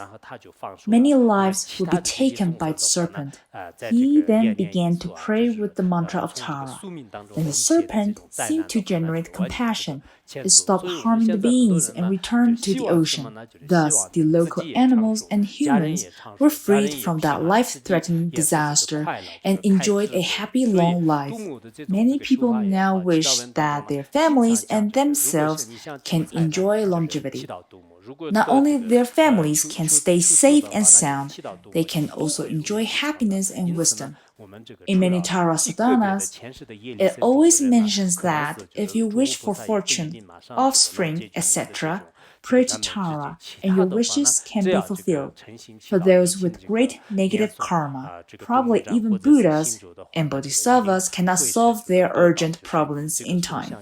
many lives will be taken by the serpent. He then began to pray with the mantra of Tara. Then the serpent seemed to generate compassion. It stopped harming the beings and returned to the ocean. Thus, the local animals and humans were freed from that life-threatening disaster and enjoyed a happy long life. Many people now wish that their families and themselves can enjoy longevity. Not only their families can stay safe and sound, they can also enjoy happiness and wisdom. In many Tara sadhanas, it always mentions that if you wish for fortune, offspring, etc., pray to Tara, and your wishes can be fulfilled. For those with great negative karma, probably even Buddhas and Bodhisattvas cannot solve their urgent problems in time.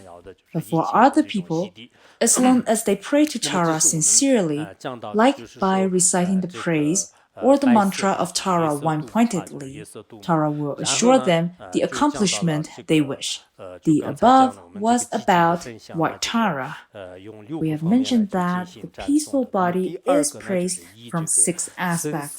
But for other people, as long as they pray to Tara sincerely, like by reciting the praise or the mantra of Tara one-pointedly, Tara will assure them the accomplishment they wish. The above was about white Tara. We have mentioned that the peaceful body is praised from 6 aspects.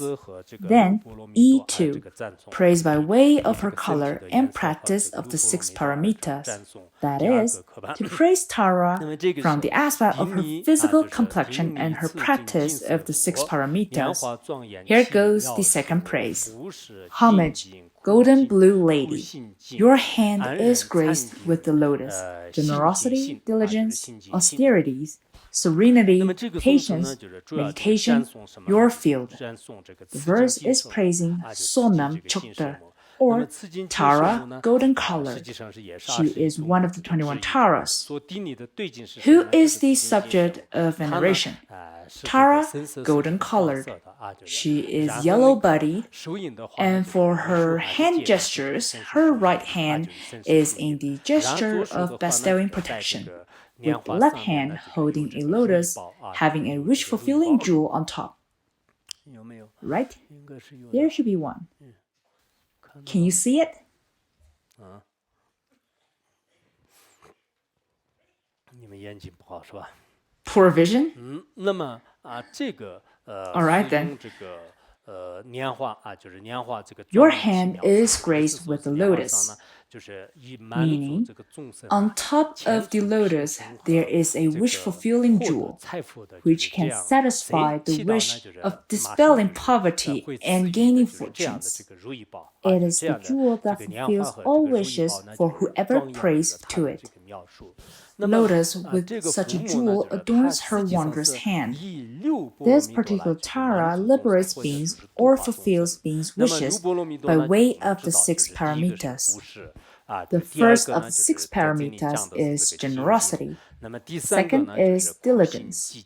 Then, E2, praised by way of her color and practice of the 6 paramitas. That is, to praise Tara from the aspect of her physical complexion and her practice of the 6 paramitas. Here goes the second praise. Homage, golden blue lady. Your hand is graced with the lotus, generosity, diligence, austerities, serenity, patience, meditation, your field. The verse is praising Sonam Chokta, or Tara, golden colored. She is one of the 21 Taras. Who is the subject of veneration? Tara, golden colored. She is yellow-bodied, and for her hand gestures, her right hand is in the gesture of bestowing protection, with the left hand holding a lotus, having a wish-fulfilling jewel on top. Right? There should be one. Can you see it? Poor vision? Alright then. Your hand is graced with the lotus, meaning on top of the lotus there is a wish-fulfilling jewel, which can satisfy the wish of dispelling poverty and gaining fortunes. It is the jewel that fulfills all wishes for whoever prays to it. Lotus with such a jewel adorns her wondrous hand. This particular Tara liberates beings or fulfills beings' wishes by way of the 6 paramitas. The first of the 6 paramitas is generosity. Second is diligence.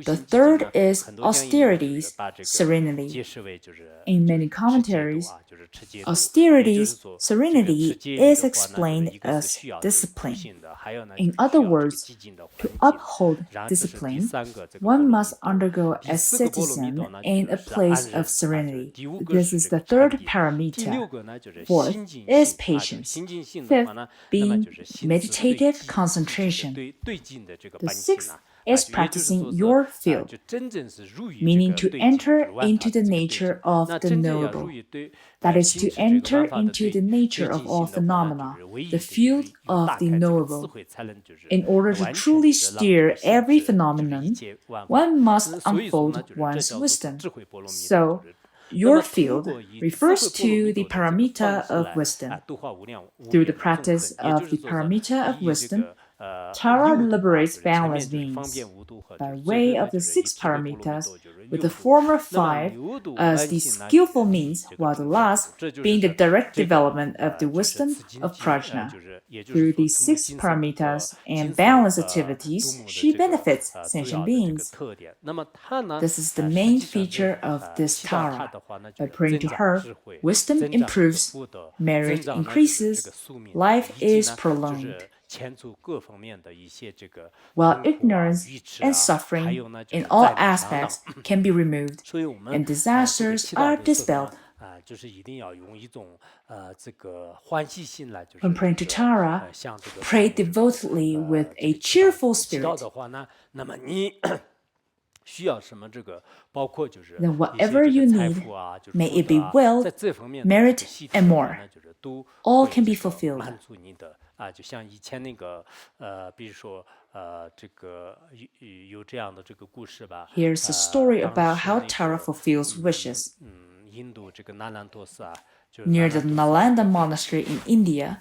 The third is austerity, serenity. In many commentaries, austerity, serenity is explained as discipline. In other words, to uphold discipline, one must undergo asceticism in a place of serenity. This is the third paramita. Fourth is patience. Fifth being meditative concentration. The 6th is practicing your field, meaning to enter into the nature of the knowable. That is to enter into the nature of all phenomena, the field of the knowable. In order to truly steer every phenomenon, one must unfold one's wisdom. So, your field refers to the paramita of wisdom. Through the practice of the paramita of wisdom, Tara liberates boundless beings. By way of the 6 paramitas, with the former 5 as the skillful means, while the last being the direct development of the wisdom of prajna. Through these 6 paramitas and boundless activities, she benefits sentient beings. This is the main feature of this Tara. By praying to her, wisdom improves, merit increases, life is prolonged. While ignorance and suffering in all aspects can be removed and disasters are dispelled. When praying to Tara, pray devotedly with a cheerful spirit. Then whatever you need, may it be wealth, merit, and more, all can be fulfilled. Here's a story about how Tara fulfills wishes. Near the Nalanda monastery in India,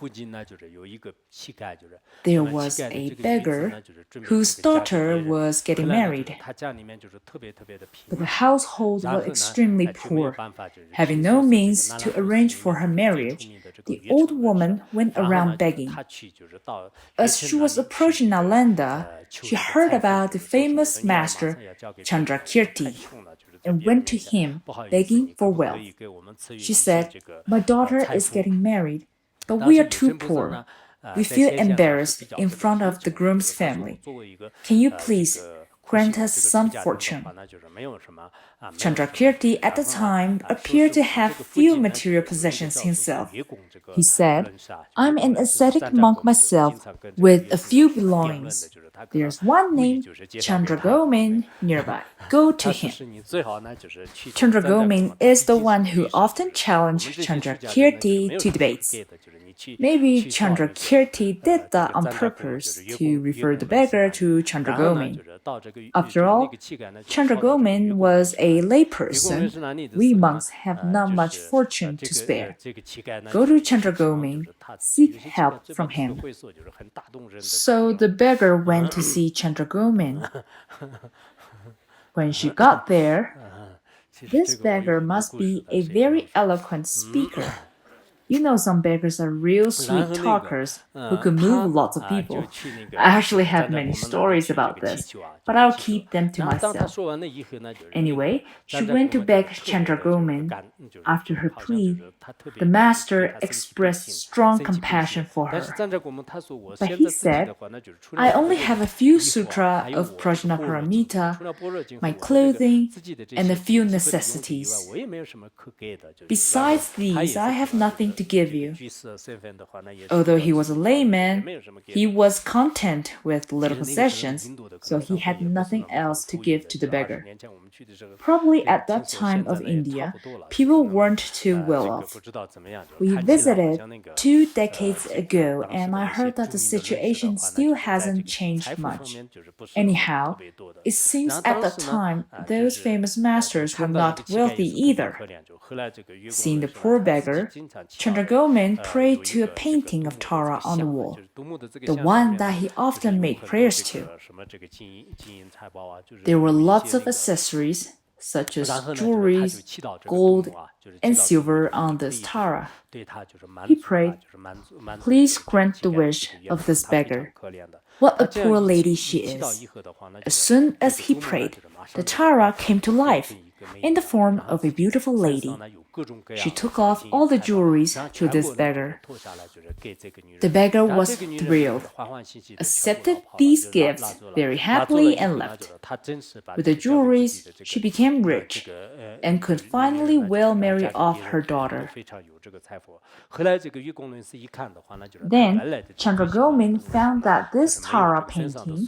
there was a beggar whose daughter was getting married. But the household was extremely poor. Having no means to arrange for her marriage, the old woman went around begging. As she was approaching Nalanda, she heard about the famous master Chandrakirti and went to him begging for wealth. She said, "My daughter is getting married, but we are too poor. We feel embarrassed in front of the groom's family. Can you please grant us some fortune?" Chandrakirti at the time appeared to have few material possessions himself. He said, "I'm an ascetic monk myself with a few belongings. There's one named Chandragomin nearby. Go to him." Chandragomin is the one who often challenged Chandrakirti to debates. Maybe Chandrakirti did that on purpose to refer the beggar to Chandragomin. After all, Chandragomin was a layperson. We monks have not much fortune to spare. Go to Chandragomin, seek help from him. So the beggar went to see Chandragomin. When she got there, this beggar must be a very eloquent speaker. You know, some beggars are real sweet talkers who can move lots of people. I actually have many stories about this, but I'll keep them to myself. Anyway, she went to beg Chandragomin. After her plea, the master expressed strong compassion for her. But he said, "I only have a few sutra of Prajnaparamita, my clothing, and a few necessities. Besides these, I have nothing to to give you. Although he was a layman, he was content with little possessions, so he had nothing else to give to the beggar. Probably at that time of India, people weren't too well off. We visited 2 decades ago, and I heard that the situation still hasn't changed much. Anyhow, it seems at that time those famous masters were not wealthy either. Seeing the poor beggar, Chandragomin prayed to a painting of Tara on the wall, the one that he often made prayers to. There were lots of accessories, such as jewelries, gold, and silver on this Tara. He prayed, "Please grant the wish of this beggar. What a poor lady she is." As soon as he prayed, the Tara came to life in the form of a beautiful lady. She took off all the jewelries to this beggar. The beggar was thrilled, accepted these gifts very happily, and left. With the jewelries, she became rich and could finally well marry off her daughter. Then Chandragomin found that this Tara painting,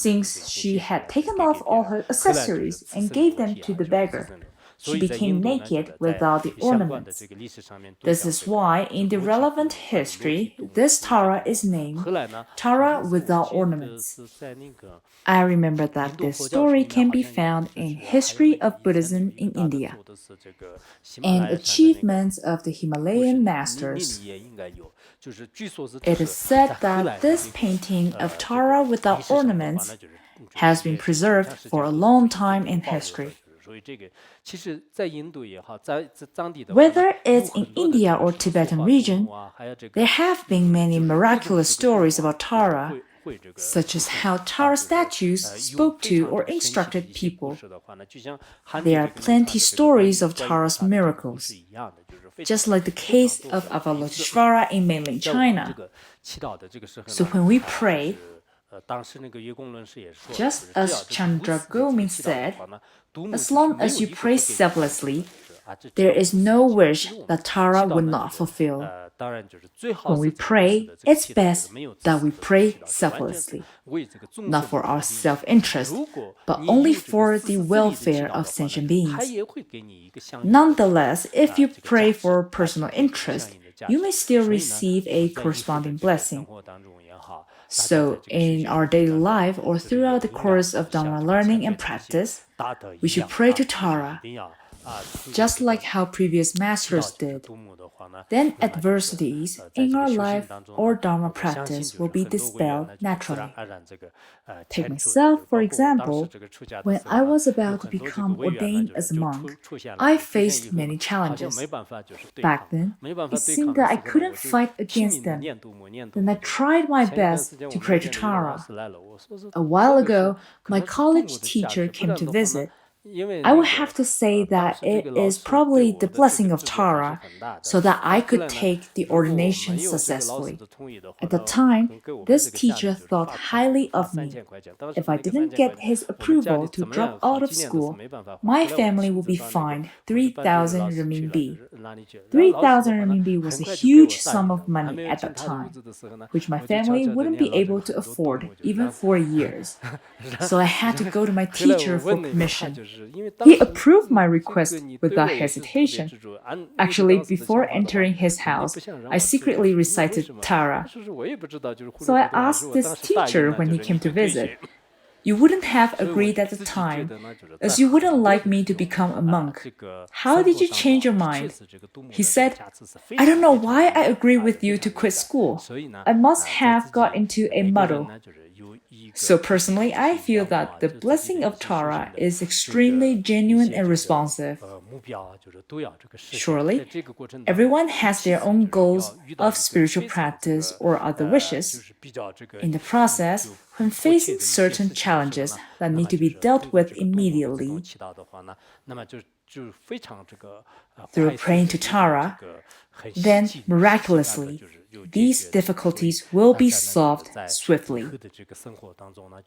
since she had taken off all her accessories and gave them to the beggar, she became naked without the ornaments. This is why, in the relevant history, this Tara is named Tara without ornaments. I remember that this story can be found in History of Buddhism in India and Achievements of the Himalayan Masters. It is said that this painting of Tara without ornaments has been preserved for a long time in history. Whether it's in India or Tibetan region, there have been many miraculous stories about Tara, such as how Tara statues spoke to or instructed people. There are plenty stories of Tara's miracles, just like the case of Avalokiteshvara in mainland China. So when we pray, just as Chandragomin said, as long as you pray selflessly, there is no wish that Tara would not fulfill. When we pray, it's best that we pray selflessly, not for our self-interest, but only for the welfare of sentient beings. Nonetheless, if you pray for personal interest, you may still receive a corresponding blessing. So, in our daily life or throughout the course of Dhamma learning and practice, we should pray to Tara, just like how previous masters did. Then adversities in our life or Dharma practice will be dispelled naturally. Take myself, for example. When I was about to become ordained as a monk, I faced many challenges. Back then, it seemed that I couldn't fight against them. Then I tried my best to pray to Tara. A while ago, my college teacher came to visit. I would have to say that it is probably the blessing of Tara, so that I could take the ordination successfully. At the time, this teacher thought highly of me. If I didn't get his approval to drop out of school, my family would be fined 3,000 renminbi. 3,000 renminbi was a huge sum of money at that time, which my family wouldn't be able to afford even for years. So I had to go to my teacher for permission. He approved my request without hesitation. Actually, before entering his house, I secretly recited Tara. So I asked this teacher when he came to visit, "You wouldn't have agreed at the time, as you wouldn't like me to become a monk. How did you change your mind?" He said, "I don't know why I agreed with you to quit school. I must have got into a muddle." So personally, I feel that the blessing of Tara is extremely genuine and responsive. Surely, everyone has their own goals of spiritual practice or other wishes. In the process, when facing certain challenges that need to be dealt with immediately, through praying to Tara, then miraculously, these difficulties will be solved swiftly.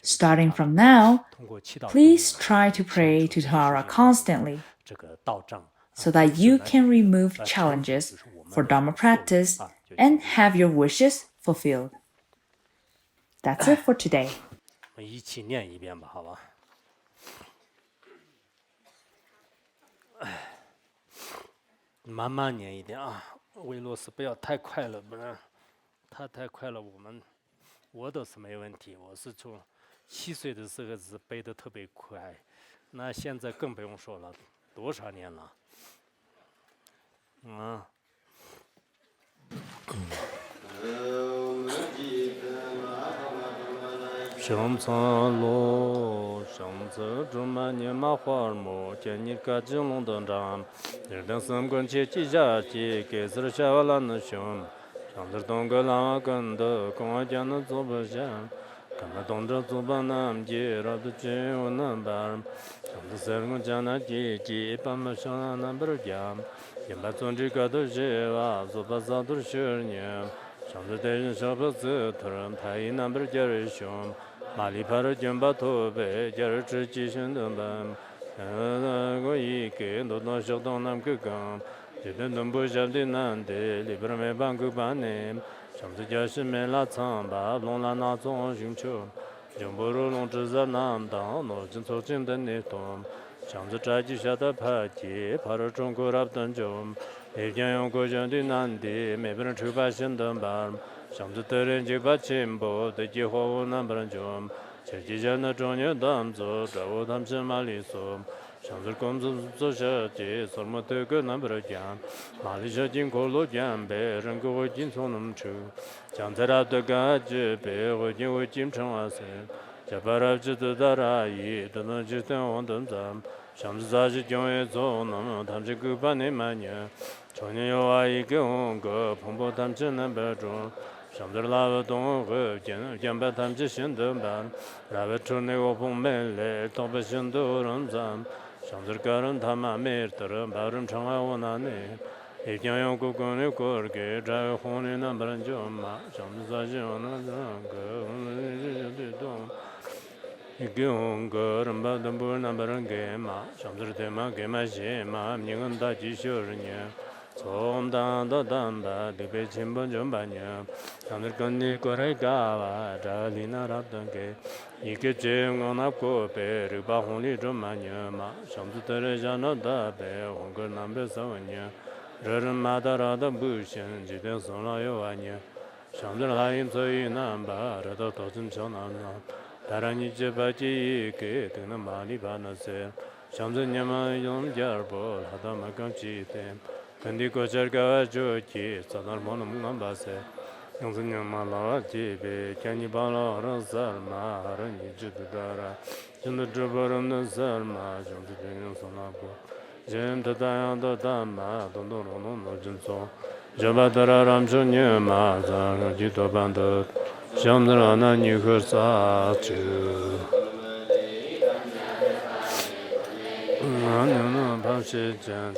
Starting from now, please try to pray to Tara constantly, so that you can remove challenges for Dharma practice and have your wishes fulfilled. That's it for today. 我们一起念一遍吧，好吧？慢慢念一点啊，维罗斯不要太快了，不然他太快了，我都是没问题。我是从7岁的时候是背得特别快，那现在更不用说了，多少年了？生苍罗，生子中满年马花木，见你个金龙登场，日等三棍切几下起，给死下瓦兰的熊，上次东个拉跟的，公安家能做不下，干嘛东着做把南街，绕的街我南边，上次三个家那几，把么上南边家，也把从这个都是哇，做把啥都是年。上次带人小伙子，突然拍一南边家人熊，马里帕的卷把头背，家人吃鸡身的班，我一个都当小当南个刚，这边东部下的南的，里边没半个半年，上次家是没拉长把，龙拉那种熊球，中部路龙只在南当，我正走进的那东，上次摘几下的拍鸡，爬到中国那等中。一天用国家的难题，每个人出版新的版，上次的人就把进步的计划我南不能中，这几天的中年当作，这我他们是马里说，上次工作做下去，什么都个南不能讲，马里小金口路江北，人给我进从那么出，将在那的感觉被我因为进城啊生，这把那知道的那一，都能就等我等咱。上次咱是将也做，那么他们这个半年满年，去年有啊一个红个，碰碰他们这南北中，上次拉个东河，见把他们这新的办，拉个出那个碰门来，东北新的人咱，上次个人他妈没得人，把人唱完我那里，一天用个公牛过给，这个红的南北人就嘛，上次咱是那个，这东。一个红个人把东部南北人给嘛，上次的嘛给嘛些嘛，你跟大几小人呢？从当到当吧，都被亲朋中半年，上次跟你过来干吧，这里那拉登给，一个节我那过北，就把红里中半年嘛，上次的人家那大北，红个南北3年，这人马达拉的不行，今天送了有1年，上次来因所以南吧，这都成小南南。다란이 제바지 게 되는 많이 받았어요. 삼선님은 용절보 하다 막강지대. 근데 거절가 좋지 사달 모는 문 봤어요. 용선님만 나와지베 괜히 발로는 살마 하는 이주드다라. 진도 저버는 살마 정도되는 손하고. 젠도 다양도 담마 돈도로는 노진소. 저바다라람 주님마 자기도 반듯. Shamdana Nikasa Chu Anana Bhashi Chan